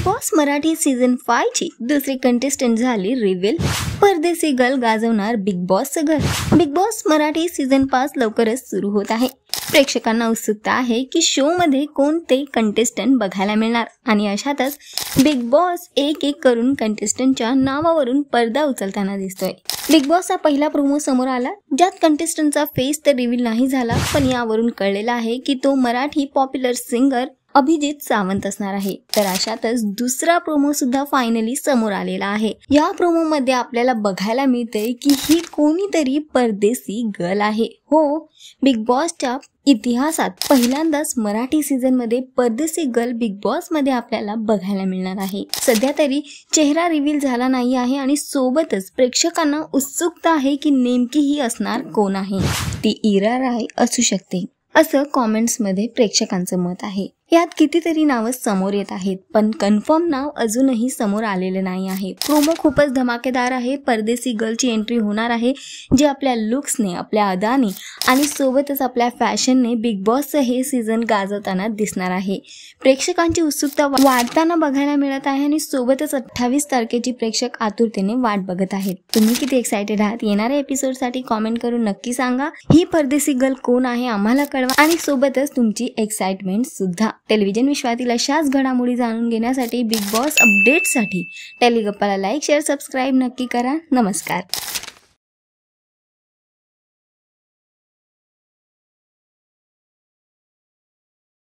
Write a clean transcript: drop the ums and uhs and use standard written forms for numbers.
Big boss Marathi season 5 ची दुसरी contestant झाली रिव्हील। परदेसी गर्ल गाजवणार बिग बॉसचं घर। बिग बॉस मराठी सीझन 5 लवकरच सुरू होत आहे। प्रेक्षकांना उत्सुकता आहे की शो मध्ये कोणते कंटेस्टंट बघायला मिळणार आणि अशातच बिग बॉस एक एक करून कंटेस्टंटच्या नावावरून पडदा उचलताना दिसतोय। बिग बॉसचा पहिला प्रोमो समोर आला ज्यात कंटेस्टंटचा फेस तर रिव्हील नाही झाला, पण यावरून कळलेला आहे की तो मराठी पॉप्युलर सिंगर अभिजीत सावंत असणार आहे। तर अशातच दुसरा प्रोमो सुद्धा फायनली समोर आलेला आहे। या प्रोमो मध्ये आपल्याला बघायला मिळते की ही कोणीतरी परदेसी गर्ल आहे। हो, बिग बॉसच्या इतिहासात पहिल्यांदाच मराठी सीझन मध्ये परदेसी गर्ल बिग बॉस मध्ये आपल्याला बघायला मिळणार आहे। सध्या तरी चेहरा रिव्हील झाला नाही आहे आणि सोबतच प्रेक्षकांना उत्सुकता आहे की नेमकी ही असणार कोण आहे। ती इरा राय असू शकते असं कॉमेंट्स मध्ये प्रेक्षकांचं मत आहे। यात कितीतरी नावं समोर येत आहेत, पण कन्फर्म नाव अजूनही समोर आलेलं नाही आहे। प्रोमो खूपच धमाकेदार आहे। परदेसी गर्लची एंट्री होणार आहे जी आपल्या लुक्सने, आपल्या अदाने आणि सोबतच आपल्या फॅशनने बिग बॉसचं हे सीझन गाजवताना दिसणार आहे। प्रेक्षकांची उत्सुकता वाढताना बघायला मिळत आहे आणि सोबतच 28 तारखेची प्रेक्षक आतुरतेने वाट बघत आहेत। तुम्ही किती एक्साइटेड आहात येणाऱ्या एपिसोडसाठी कॉमेंट करून नक्की सांगा। ही परदेसी गर्ल कोण आहे आम्हाला कळवा आणि सोबतच तुमची एक्साइटमेंट सुद्धा। टेलिव्हिजन विश्वातील अशाच घडामोडी जाणून घेण्यासाठी बिग बॉस अपडेट्ससाठी टेलिगप्पाला लाईक, शेअर, सबस्क्राईब नक्की करा। नमस्कार।